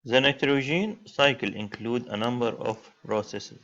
The nitrogen cycle includes a number of processes.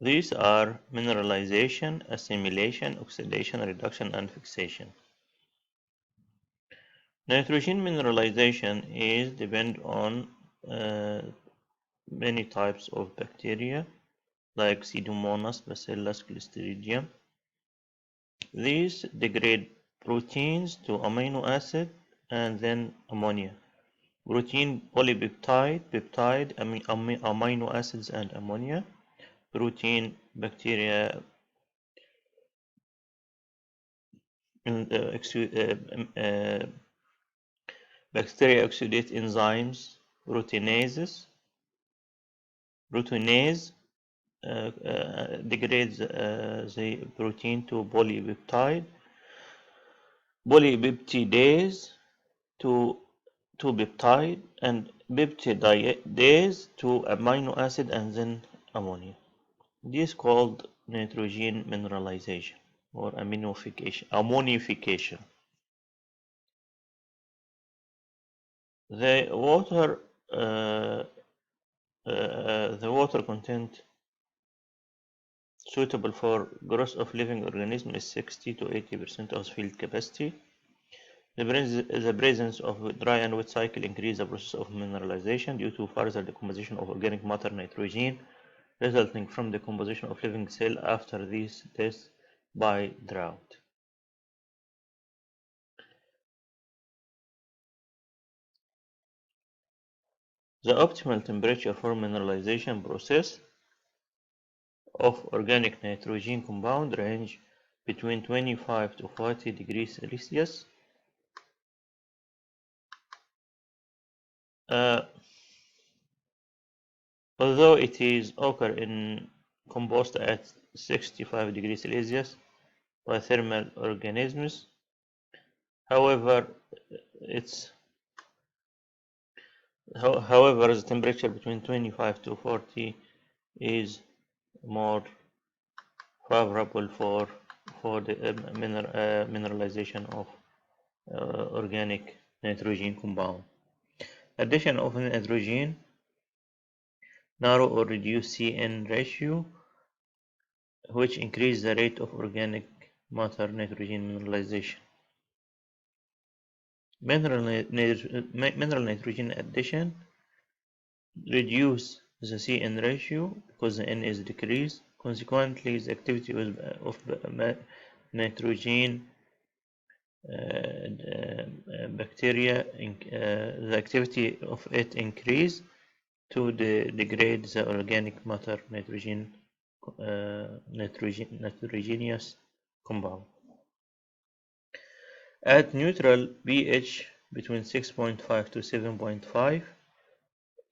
These are mineralization, assimilation, oxidation, reduction, and fixation. Nitrogen mineralization is depend on uh, many types of bacteria like Pseudomonas, Bacillus, Clostridium. These degrade proteins to amino acid and then ammonia. Protein polypeptide, peptide, amino acids and ammonia. Protein bacteria bacteria oxidate enzymes, proteinase degrades the protein to polypeptide, polypeptidase to peptide, and peptidase to amino acid and then ammonia. This is called nitrogen mineralization or ammonification. The water content suitable for growth of living organisms is 60 to 80% of field capacity. The presence of dry and wet cycle increase the process of mineralization due to further decomposition of organic matter nitrogen resulting from decomposition of living cell after this death by drought. The optimal temperature for mineralization process of organic nitrogen compound range between 25 to 40 degrees Celsius. Although it is occur in compost at 65 degrees Celsius by thermal organisms, however, the temperature between 25 to 40 is more favorable for the mineralization of organic nitrogen compound. Addition of nitrogen narrow or reduce CN ratio, which increase the rate of organic matter nitrogen mineralization. Mineral nitrogen addition reduce the CN ratio because the N is decreased. Consequently, the activity of nitrogen bacteria, the activity of it increase to degrade the organic matter nitrogenous compound. At neutral pH between 6.5 to 7.5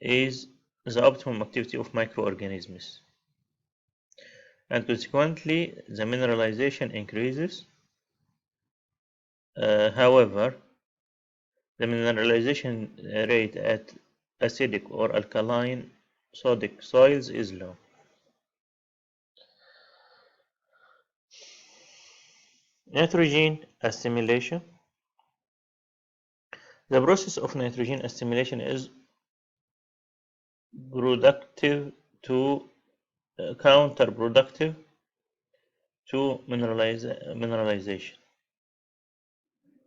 is the optimum activity of microorganisms, and consequently the mineralization increases. However, the mineralization rate at acidic or alkaline sodic soils is low. Nitrogen assimilation. The process of nitrogen assimilation is counterproductive to mineralization.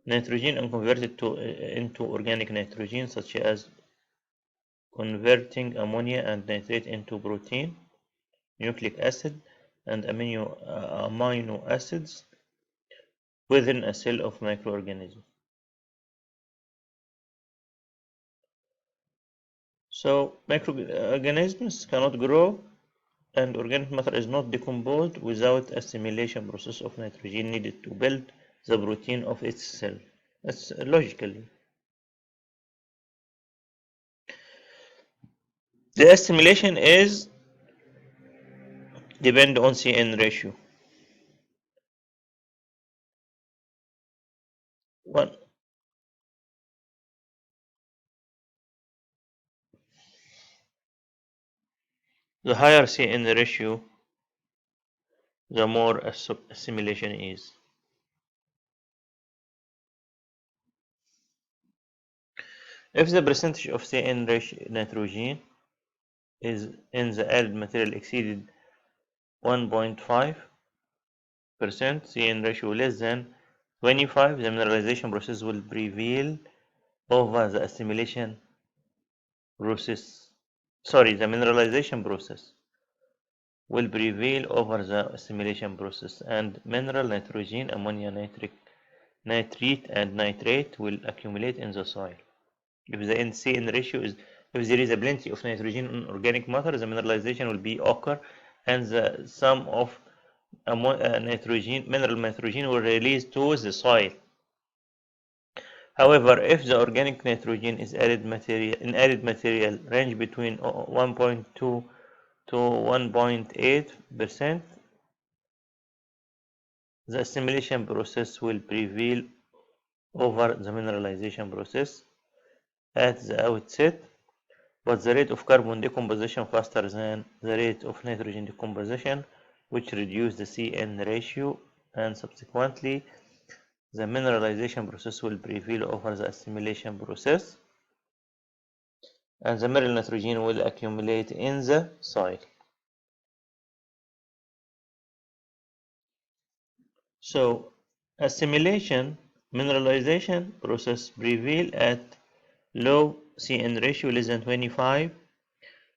Nitrogen is converted into organic nitrogen, such as converting ammonia and nitrate into protein, nucleic acid, and amino acids within a cell of microorganism. So microorganisms cannot grow and organic matter is not decomposed without assimilation process of nitrogen needed to build the protein of its cell. That's logically. The assimilation is depend on CN ratio. One, the higher CN ratio, the more assimilation is. If the percentage of CN nitrogen is in the added material exceeded 1.5%, CN ratio less than 25, the mineralization process will prevail over the assimilation process. The mineralization process will prevail over the assimilation process, and mineral nitrogen, ammonia nitrate, and nitrate will accumulate in the soil. If the NCN ratio is, if there is a plenty of nitrogen in organic matter, the mineralization will be occur, and the sum of mineral nitrogen will release to the soil. However, if the organic nitrogen is added material range between 1.2 to 1.8%, the assimilation process will prevail over the mineralization process at the outset, but the rate of carbon decomposition faster than the rate of nitrogen decomposition, which reduce the CN ratio, and subsequently the mineralization process will prevail over the assimilation process, and the mineral nitrogen will accumulate in the soil. So assimilation mineralization process prevail at low CN ratio less than 25.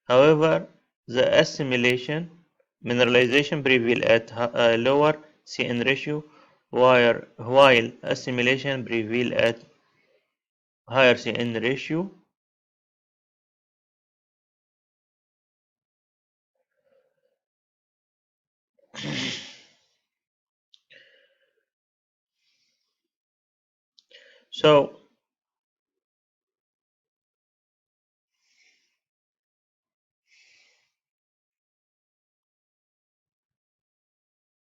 However, the assimilation mineralization prevail at a lower CN ratio, while assimilation prevail at higher CN ratio. So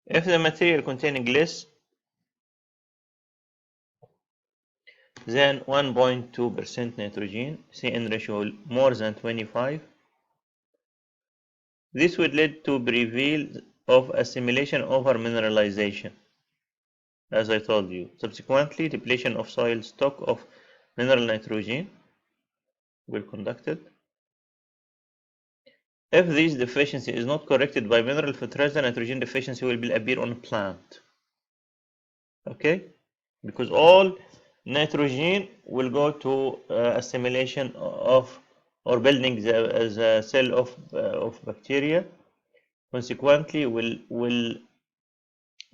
if the material containing less than 1.2% nitrogen, CN ratio more than 25, this would lead to prevail of assimilation over mineralization, as I told you. Subsequently, depletion of soil stock of mineral nitrogen will conducted. If this deficiency is not corrected by mineral fertilizer, nitrogen deficiency will appear on plant. Okay, because all nitrogen will go to assimilation of or building the cell of bacteria. Consequently, will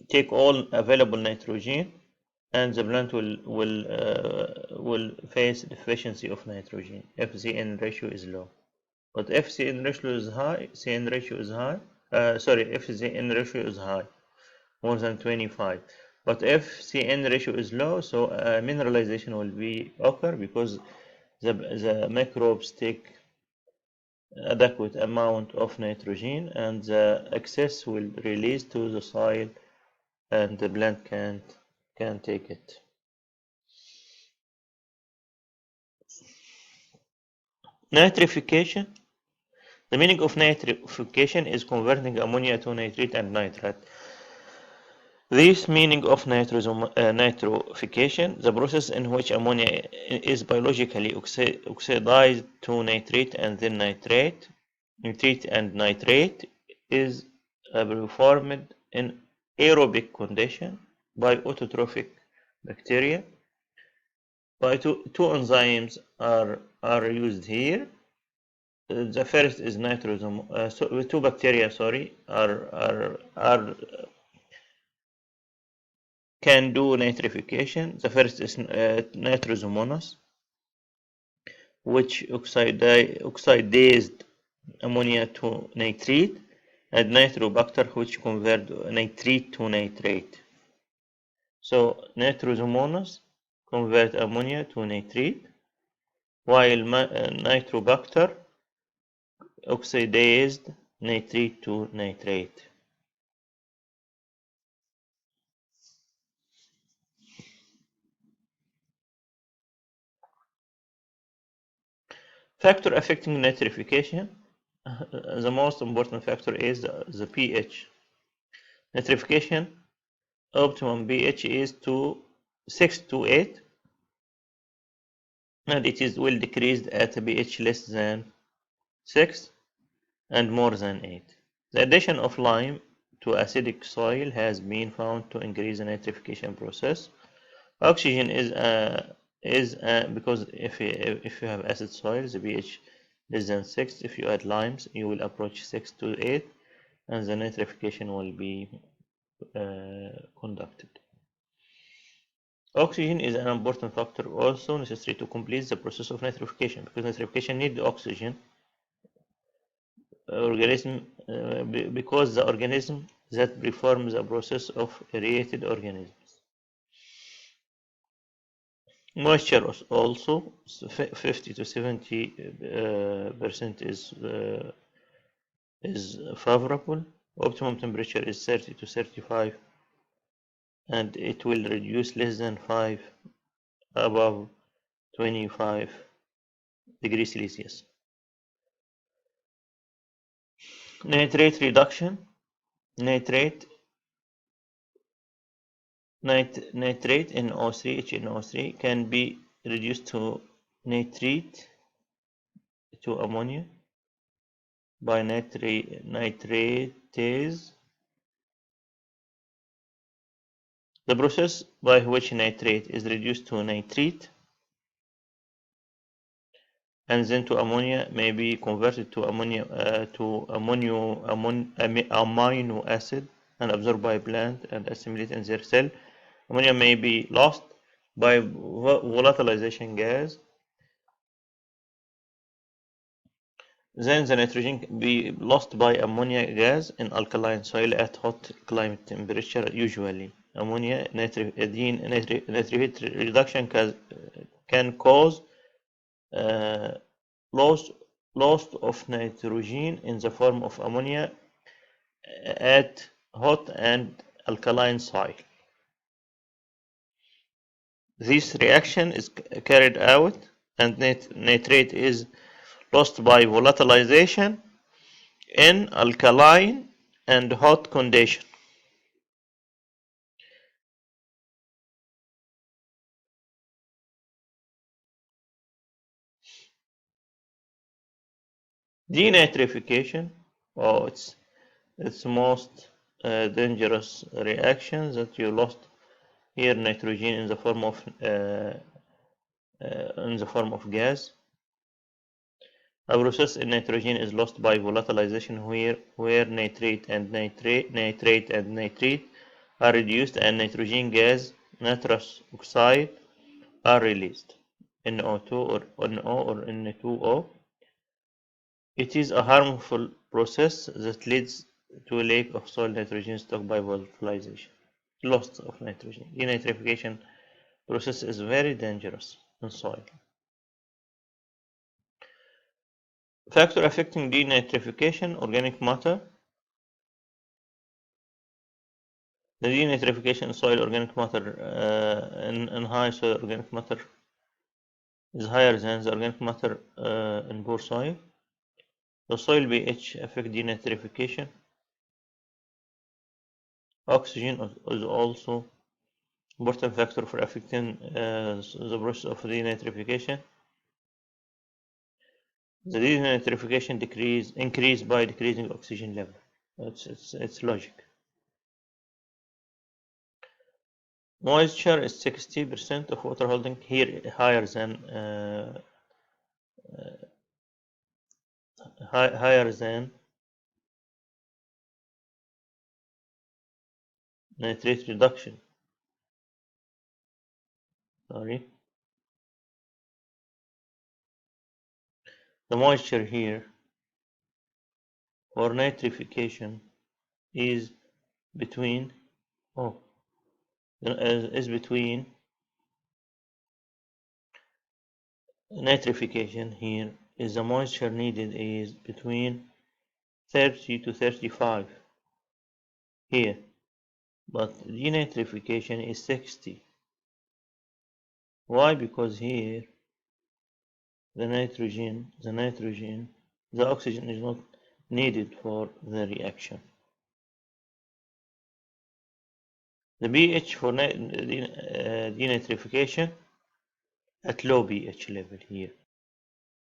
take all available nitrogen, and the plant will face deficiency of nitrogen if the N ratio is low. But if the N ratio is high, if the N ratio is high, more than 25. But if CN ratio is low, so mineralization will be occur because the microbes take adequate amount of nitrogen, and the excess will release to the soil, and the plant can take it. Nitrification. The meaning of nitrification is converting ammonia to nitrate and nitrate. This meaning of nitrification, the process in which ammonia is biologically oxidized to nitrate and then nitrate and nitrate, is performed in aerobic condition by autotrophic bacteria. By two enzymes are used here. The first is two bacteria, are can do nitrification. The first is Nitrosomonas, which oxidized ammonia to nitrate, and Nitrobacter, which convert nitrate to nitrate. So Nitrosomonas convert ammonia to nitrate, while Nitrobacter oxidized nitrate to nitrate. Factor affecting nitrification. The most important factor is the pH. Nitrification optimum pH is 6 to 8. and it is well decreased at a pH less than 6 and more than 8. The addition of lime to acidic soil has been found to increase the nitrification process. Oxygen is because if you have acid soil, the pH less than 6. If you add limes, you will approach 6 to 8, and the nitrification will be conducted. Oxygen is an important factor also necessary to complete the process of nitrification, because nitrification needs oxygen because the organism that performs the process of aerated organisms. Moisture also 50 to 70% is favorable. Optimum temperature is 30 to 35, and it will reduce less than 5 above 25 degrees Celsius. Nitrate reduction. Nitrate NO3 HNO3 can be reduced to nitrate to ammonia by nitratase. The process by which nitrate is reduced to nitrate and then to ammonia may be converted to amino acid and absorbed by plant and assimilate in their cell. Ammonia may be lost by volatilization gas. Then the nitrogen be lost by ammonia gas in alkaline soil at hot climate temperature. Usually, ammonia nitrate reduction can cause loss of nitrogen in the form of ammonia at hot and alkaline soil. This reaction is carried out and nitrate is lost by volatilization in alkaline and hot condition. Denitrification, it's most dangerous reaction that you lost here nitrogen in the form of gas. A process in nitrogen is lost by volatilization where nitrate and nitrate are reduced and nitrogen gas, nitrous oxide, are released, NO2 or NO or N2O. It is a harmful process that leads to a lack of soil nitrogen stock by volatilization. Loss of nitrogen. Denitrification process is very dangerous in soil. Factor affecting denitrification: organic matter. The denitrification in soil organic matter in high soil organic matter is higher than the organic matter in poor soil. The soil pH affects denitrification. Oxygen is also important factor for affecting the process of denitrification. The denitrification increase by decreasing oxygen level. It's logic. Moisture is 60% of water holding, here higher than nitrate reduction. Sorry. The moisture here for nitrification is between nitrification here is the moisture needed is between 30 to 35 here, but denitrification is 60. Why? Because here the oxygen is not needed for the reaction. The pH for denitrification at low pH level here.